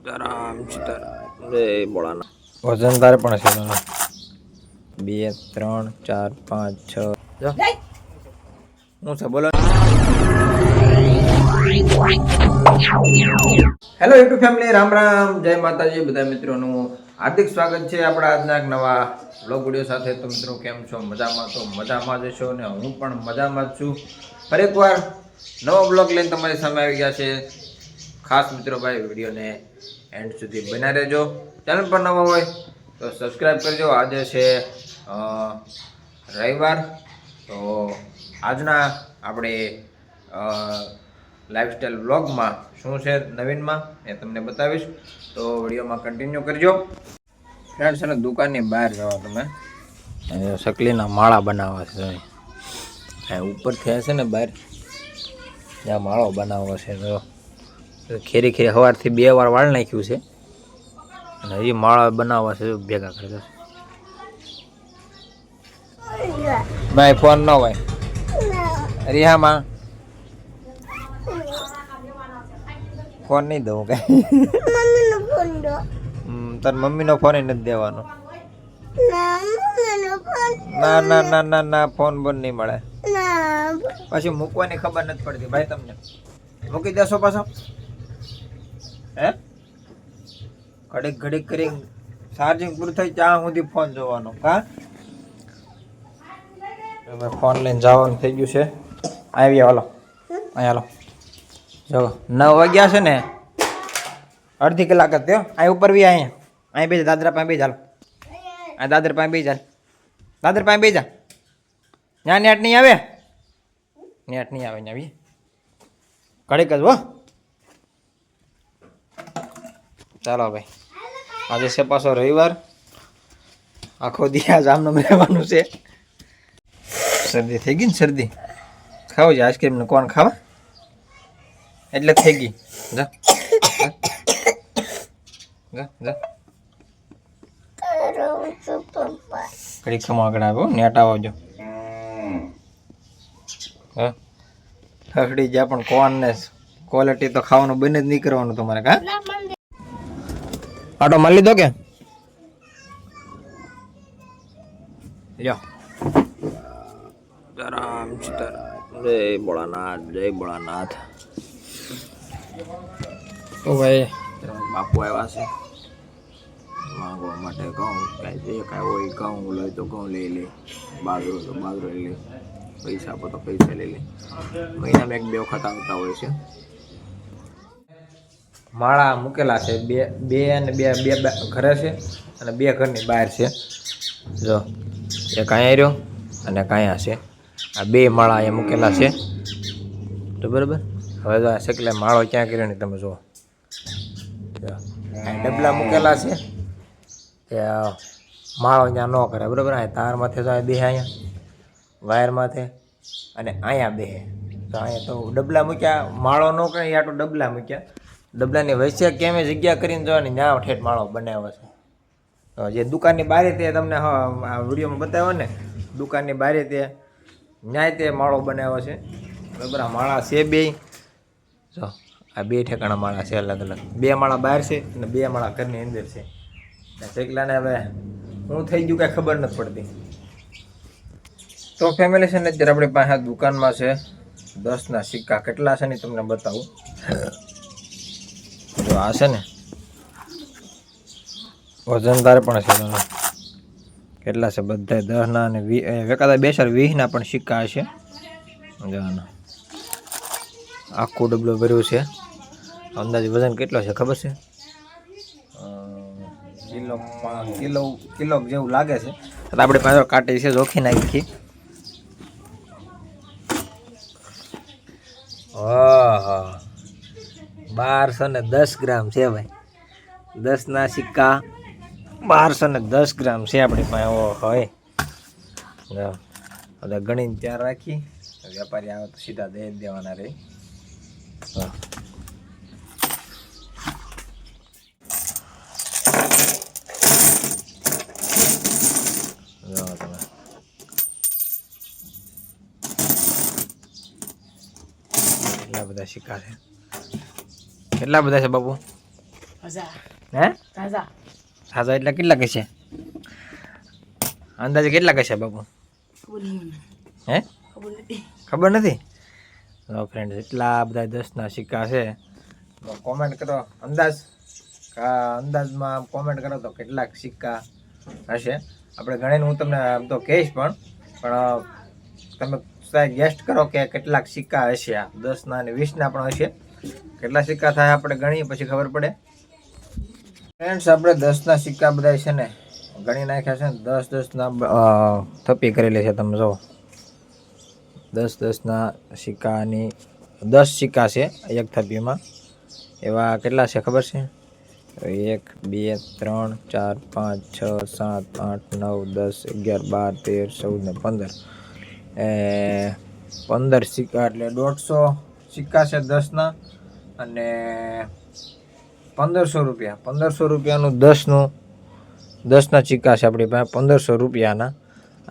સીતારામ સીતારામ જય ભોળાનાથ. વજન તારે પણ છે તને 2 3 4 5 6 હું છે બોલો. Hello YouTube family, Ram Ram, જય માતાજી. બધા મિત્રોનું હાર્દિક સ્વાગત છે આપણા આજના એક નવા બ્લોગ વિડીયો સાથે. તો મિત્રો કેમ છો? મજામાં? તો મજામાં જ છો ને હું પણ મજામાં જ છું. ફરી એકવાર નવો બ્લોગ લઈને તમારી સામે આવી ગયા છે. ખાસ મિત્રો ભાઈ વિડીયોને એન્ડ સુધી બના રહેજો. ચેનલ પર નવા હોય તો સબસ્ક્રાઈબ કરજો. આજે છે રવિવાર, તો આજના આપણે લાઈફસ્ટાઈલ વ્લોગમાં શું છે નવીનમાં એ તમને બતાવીશ, તો વિડીયોમાં કન્ટિન્યુ કરજો. ફ્રેન્ડ્સ, અને દુકાનની બહાર જવા તમે સકલીના માળા બનાવવા છે. ઉપરથી હશે ને બહાર ત્યાં માળો બનાવવો છે. તો ખેરી ખેરી સવારથી 2 વાર વાળ નાખ્યું છે અને હજી માળા બનાવવા છે. ભેગા કરી દે ભાઈ. ફોન ન હોય રિહામાં, ફોન નહીં દઉં કઈ. તાર મમ્મીનો ફોન નથી દેવાનો. ના ના ના ના ના, ફોન બંધ નહીં મળે. પછી મૂકવાની ખબર નથી પડતી ભાઈ તમને. મૂકી દેશો પાછો? હે ઘડીક ઘડીક કરી ચાર્જિંગ પૂરું થઈ ત્યાં સુધી ફોન જોવાનો કા? હવે ફોન લઈને જવાનું થઈ ગયું છે. આવી હાલો, અહીં હાલો. જો 9 વાગ્યા છે ને, અડધી કલાક જ થયો. અહીં ઉપર બી અહીંયા અહીં બેજા, દાદરા પાસે બેજા. આ દાદર પાસે બેજા, દાદર પાસે બેજા. ત્યાં નેટ નહીં આવે, નેટ નહીં આવે. આવી ઘડીક જ હો. ચાલો ભાઈ, આજે છે પાછો રવિવાર. આખો દિવસ આમનો રહેવાનું છે. શરદી થઈ ગઈ ને? શરદી ખાવ છે આઈસ્ક્રીમ ને કોણ ખાવા એટલે થઈ ગઈ. જા જા જા. ઘડી ખમા આગળ આવ્યો, નેટ આવજો. હા હકડી જ્યાં પણ કોણ ને ક્વોલિટી તો ખાવાનું બંને જ નહીં કરવાનું તમારે કા? આટો મારી લીધો કે? લ્યો. સીતારામ સીતારામ, જય ભોળાનાથ, જય ભોળાનાથ. તો ભાઈ બાપુ આવ્યા છે માંગવા માટે. ઘઉં કાંઈ જે કાંઈ હોય ઘઉં લઈ તો ઘઉં લઈ લે, બાજરો તો બાજરો લઈ લે, પૈસા આપો તો પૈસા લઈ લે. મહિનામાં 1-2 વખત આવતા હોય છે. માળા મૂકેલા છે બે અને બે ઘરે છે અને 2 ઘરની બહાર છે. જો એક અહીંયા રહ્યો અને એક અહીંયા છે. આ 2 માળા અહીંયા મૂકેલા છે. તો બરાબર. હવે જો આ શકલે માળો ક્યાં કર્યો ને તમે જુઓ. ડબલા મૂકેલા છે કે માળો ત્યાં ન કરે બરાબર. આ તાર માથે તો બે અહીંયા વાયર માથે અને અહીંયા બે. તો અહીંયા તો ડબલા મૂક્યા, માળો ન કરે યા તો ડબલા મૂક્યા. ડબલાની વચ્ચે કેમ જગ્યા કરીને જોવાની, ત્યાં ઠેઠ માળો બનાવ્યો છે. તો જે દુકાનની બારે તે તમને આ વિડીયોમાં બતાવ્યો ને, દુકાનની બારે તે ન્યાય તે માળો બનાવ્યો છે બરાબર. આ માળા છે 2. જો આ 2 ઠેકાણા માળા છે અલગ અલગ. 2 માળા બહાર છે અને 2 માળા ઘરની અંદર છે. શેકલાને હવે હું થઈ ગયું કાંઈ ખબર નથી પડતી. તો ફેમિલી છે ને, અત્યારે આપણી પાસે દુકાનમાં છે 10ના સિક્કા. કેટલા છે ને તમને બતાવું. જો આ છે ને વજન તારે પણ છે તને કેટલા છે બધા 10ના અને 20, એકાદા 20ના પણ સિક્કા છે. આખું ડબલો ભર્યું છે. અંદાજે વજન કેટલો છે ખબર છે? કિલો જેવું લાગે છે. આપણે પાસે કાંટી છે, જોખી નાખી. હા 1210 ગ્રામ છે ભાઈ. 10ના સિક્કા 1210 ગ્રામ છે આપણી પાસે. ઓ હોય હવે ગણીને ત્યાં રાખી. વેપારી આવે તો સીધા દઈ દેવાના રહી. તમે કેટલા બધા સિક્કા છે? કેટલા બધા છે બાપુ? હે હાજા એટલે કેટલા કહેશે અંદાજે કેટલા કહેશે બાપુ હે ખબર નથી ફ્રેન્ડ એટલા બધા 10ના સિક્કા છે તો કોમેન્ટ કરો અંદાજમાં કોમેન્ટ કરો તો કેટલાક સિક્કા હશે આપણે ગણીને હું તમને આમ તો કહીશ પણ તમે ગેસ્ટ કરો કે કેટલાક સિક્કા હશે આ 10ના અને 20ના પણ હશે કેટલા સિક્કા થાય આપણે ગણીએ પછી ખબર પડે ફ્રેન્ડ્સ આપણે 10ના સિક્કા બધા છે ને ગણી નાખ્યા છે ને 10-10ના થપ્પી કરેલી છે તમે જો 10-10ના સિક્કાની 10 સિક્કા છે એક થપ્પીમાં એવા કેટલા છે ખબર છે 1 2 3 4 5 6 7 8 9 10 11 12 13 14 ને 15 15 સિક્કા એટલે 150 સિક્કા છે 10ના અને 1500 રૂપિયા 1500 રૂપિયાનું 10ના સિક્કા છે આપણી પાસે 1500 રૂપિયાના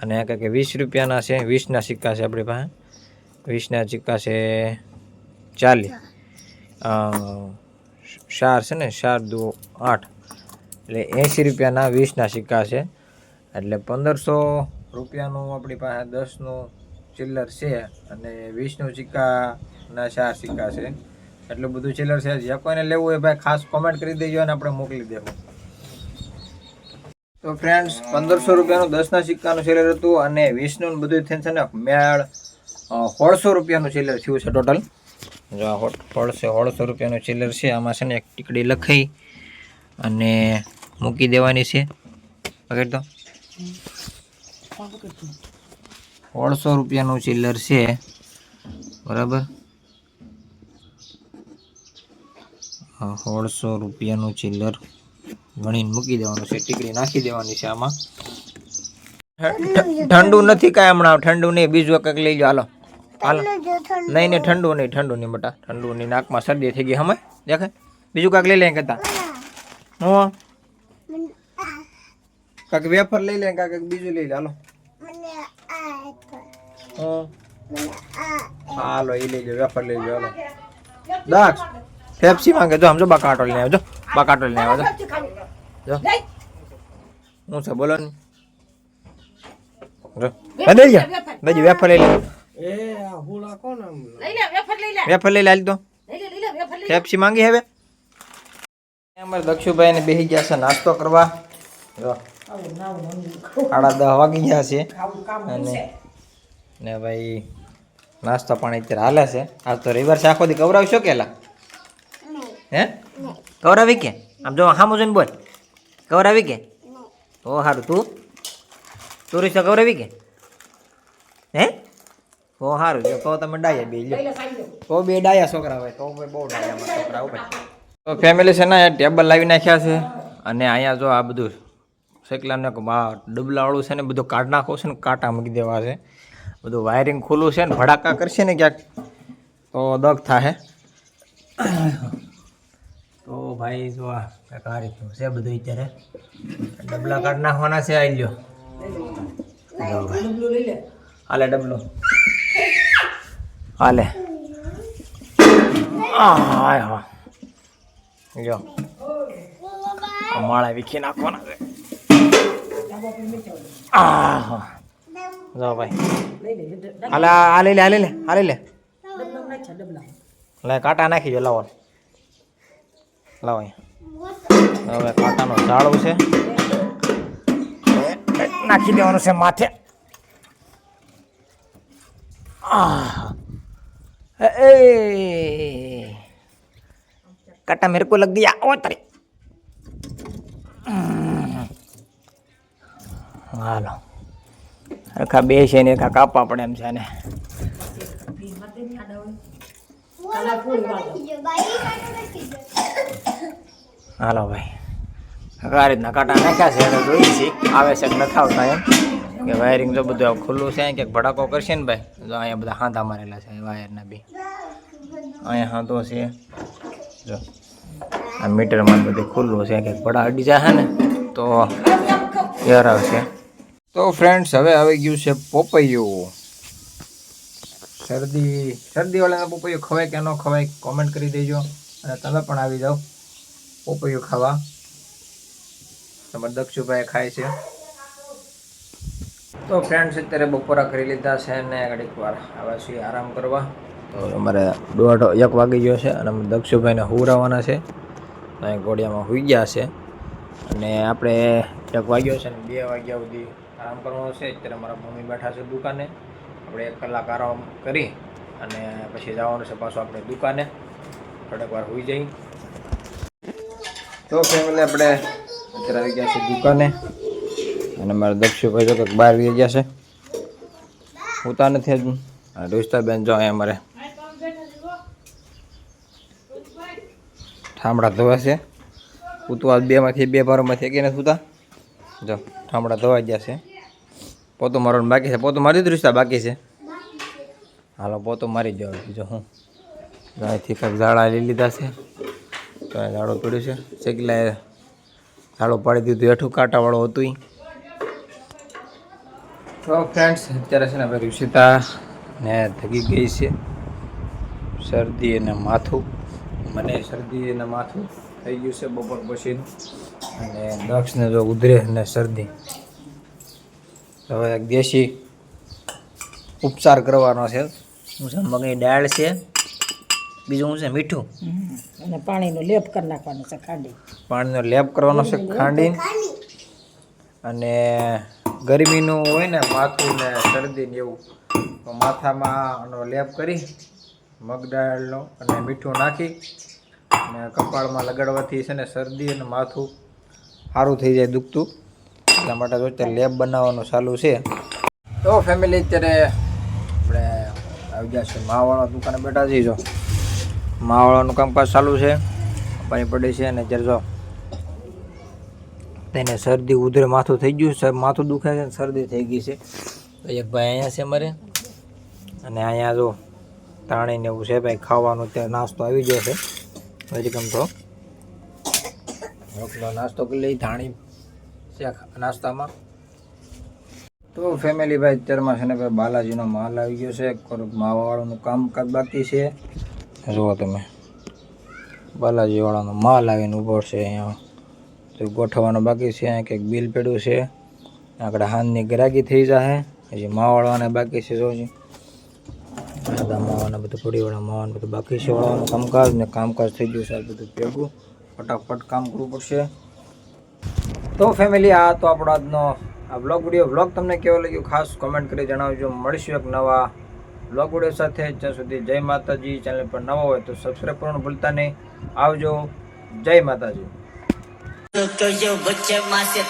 અને કંઈક 20 રૂપિયાના છે 20ના સિક્કા છે આપણી પાસે 20ના સિક્કા છે 40 4 છે ને 4 દુ 8 એટલે 80 રૂપિયાના 20ના સિક્કા છે એટલે 1500 રૂપિયાનું આપણી પાસે 10નું ચિલ્લર છે અને 20નું સિક્કાના 4 સિક્કા છે એટલું બધું ચિલ્લર છે જે કોઈને લેવું હોય ભાઈ ખાસ કોમેન્ટ કરી દેજો અને આપણે મોકલી દેવું તો ફ્રેન્ડ્સ 1500 રૂપિયાનું 10ના સિક્કાનું ચિલ્લર હતું અને 20નું બધું થઈને છે ને મેળ 1600 રૂપિયાનું ચિલ્લર થયું છે ટોટલ જો 1600 રૂપિયાનું ચિલ્લર છે આમાં છે ને એક ટીકડી લખાઈ અને મૂકી દેવાની છે પકડ તો 1600 રૂપિયાનું ચિલ્લર છે બરાબર 1600 રૂપિયાનું ચિલ્લર ગણીને મૂકી દેવાનું છે ટીકડી નાખી દેવાની છે આમાં ઠંડુ નથી કાંઈ હમણાં ઠંડુ નહીં બીજું કંઈક લઈ જાઓ હાલો નહીં ઠંડુ નહીં બટા ઠંડુ નહીં નાકમાં શરદી થઈ ગઈ હમે દેખાય બીજું કાંઈક લઈ લે કહેતા હું કાંઈક વેફર લઈ લે કાંઈક બીજું લઈ લે હાલો એ લઈ જાઓ વેફર લઈ જાઓ હાલો દાક્ષ પેપ્સી માંગે જો સમજો બા કાંટો લઈને આવજો બા કાંટો લઈને આવજો જો હું છે બોલો ને લઈ જા બીજી વેફર લઈ લે વેફર લઈ લે હાલ તો પેપ્સી માંગી હવે અમારે દક્ષુભાઈ ને બેસી ગયા છે નાસ્તો કરવા જો 10:30 વાગી ગયા છે અને ને ભાઈ નાસ્તો પાણી અત્યારે હાલે છે આજ તો રવિવાર છે આખો દી કવરાવશો કેલા હે કવરાવી કે આમ જો હામું જોઈને બોલ કવરાવી કે ઓ સારું તું રીસો કવરાવી કે હે ઓ સારું જો તો તમે ડાયા બે લો તો બે ડાયા છોકરા હોય તો બહુ ડાયા છોકરા હોય તો ફેમિલી છે ને ટેબલ લાવી નાખ્યા છે અને અહીંયા જો આ બધું શેકલાને ડબલાવાળું છે ને બધું કાઢ નાખો છે ને કાંટા મૂકી દેવા છે બધું વાયરિંગ ખુલ્લું છે ને ભડાકા કરશે ને ક્યાંક તો દગ થાય તો ભાઈ જો આ રીતનું છે બધું અત્યારે ડબલા કાઢ નાખવાના છે આવી લ્યો હાલે ડબલો હાલે હા જો માળા વીખી નાખવાના છે જો ભાઈ હાલે લે કાંટા નાખી જો લાવો લાવો અહીંયા હવે કાંટાનો ઝાડું છે નાખી દેવાનું છે માથે काटा मेरे को लग गया ओ तरी हालो रखा बे छे ने का कापा पड़े एम छे ने हालो भाई आ રીતના કાંટા નાખ્યા છે એટલે જોઈ છે આવે છે કે નથી આવતા એમ કે વાયરિંગ જો બધું ખુલ્લું છે કે ભડાકો કરશે ને ભાઈ જો અહીંયા બધા હાંધા મારેલા છે વાયરના બી અહીંયા હાંધો છે જો આ મીટરમાં બધું ખુલ્લું છે કે ભડા અડી જાય ને તો એર આવશે તો ફ્રેન્ડ્સ હવે આવી ગયું છે પોપૈયું શરદીવાળાના પોપૈયું ખવાય કે ન ખવાય કોમેન્ટ કરી દેજો અને તમે પણ આવી જાઓ પોપૈયું ખાવા. તમારે દક્ષુભાઈ ખાય છે. તો ફ્રેન્ડ્સ અત્યારે બપોરા કરી લીધા છે ને ઘડીક વાર આવ્યા છીએ આરામ કરવા. તો અમારે 1:30 વાગી ગયો છે અને અમે દક્ષુભાઈને હુવરાવાના છે. અહીં ઘોડિયામાં હુઈ ગયા છે અને આપણે 1 વાગ્યો છે ને 2 વાગ્યા સુધી આરામ કરવાનો છે. અત્યારે મારા મમ્મી બેઠા છે દુકાને. આપણે 1 કલાક આરામ કરી અને પછી જવાનું છે પાછું આપણે દુકાને. થોડીક વાર હુઈ જઈ. તો ફેમિલી આપણે અત્યારે આવી ગયા છે દુકાને અને મારા દક્ષુભાઈ જો કંઈક બહાર આવી ગયા છે. હોતા નથી હજુ. રોહિતાબેન જો અહીંયા અમારે ઠામડા ધોવા છે. ઉતવા 2માંથી 2 ભારોમાંથી એક નથી ઉતા. જો ઠામડા ધોવાઈ ગયા છે. પોતું મારવાનું બાકી છે. પોતું મારી દૃષ્ટા બાકી છે. હાલો પોતું મારી જાવ. બીજો હું અહીંથી કંઈક ઝાડા લઈ લીધા છે. તો એ ઝાડો પડ્યું છે. શેકલાએ ઝાડો પાડી દીધું. હેઠું કાંટાવાળું હતું. તો ફ્રેન્ડ્સ અત્યારે છે ને ભાઈ ઋષિતા ને થકી ગઈ છે. શરદી અને માથું. મને શરદી અને માથું થઈ ગયું છે બપોર પછીનું. અને દક્ષને જો ઉધરે ને શરદી. હવે એક દેશી ઉપચાર કરવાનો છે. શું છે? મગની દાળ છે. બીજું શું છે? મીઠું અને પાણીનો લેપ કરી નાખવાનો છે. ખાંડી પાણીનો લેપ કરવાનો છે ખાંડી. અને ગરમીનું હોય ને માથું ને શરદી ને એવું તો માથામાં આનો લેપ કરી મગદાળનો અને મીઠું નાખી અને કપાળમાં લગાડવાથી છે ને શરદી અને માથું સારું થઈ જાય દુખતું. એટલા માટે તો અત્યારે લેપ બનાવવાનું ચાલુ છે. તો ફેમિલી અત્યારે આપણે આવી ગયા છે માવાળા દુકાને બેઠા છીએ. જો માવાળાનું કામકાજ ચાલુ છે. પાણી પડે છે અને અત્યારે જો તેને શરદી ઉધરે માથું થઈ ગયું. માથું દુખે છે, શરદી થઈ ગઈ છે. તો એક ભાઈ અહીંયા છે અમારે અને અહીંયા જો તાણીને એવું છે ભાઈ ખાવાનું. ત્યાં નાસ્તો આવી ગયો છે. વેલકમ. તો રોટલો નાસ્તો કરી લઈ. ધાણી છે નાસ્તામાં. તો ફેમિલી ભાઈ અત્યારમાં છે ને ભાઈ બાલાજીનો માલ આવી ગયો છે. માવાવાળાનું કામકાજ બાકી છે. જુઓ તમે બાલાજીવાળાનો માલ આવીને ઊભો છે અહીંયા. તો ગોઠવવાનો બાકી છે. અહીંયા કંઈક બિલ પડ્યું છે. આગળ હાનની ગ્રાહકી થઈ જાય. હજી માવાળાને બાકી છે. જોજી આદા માવાના બધું પડીવાળા માવાનું બધું બાકી છે. વાળવાનું કામકાજ ને કામકાજ થઈ ગયું છે. બધું ભેગું ફટાફટ કામ કરવું પડશે. તો ફેમિલી આ તો આપણો આજનો આ વ્લોગ તમને કેવો લાગ્યો ખાસ કોમેન્ટ કરી જણાવજો. મળીશું એક નવા વ્લોગ વિડીયો સાથે. જ્યાં સુધી જય માતાજી. ચેનલ પર નવા હોય તો સબસ્ક્રાઈબ કરવાનું ભૂલતા નહીં. આવજો. જય માતાજી. तो जो बच्चे माँ से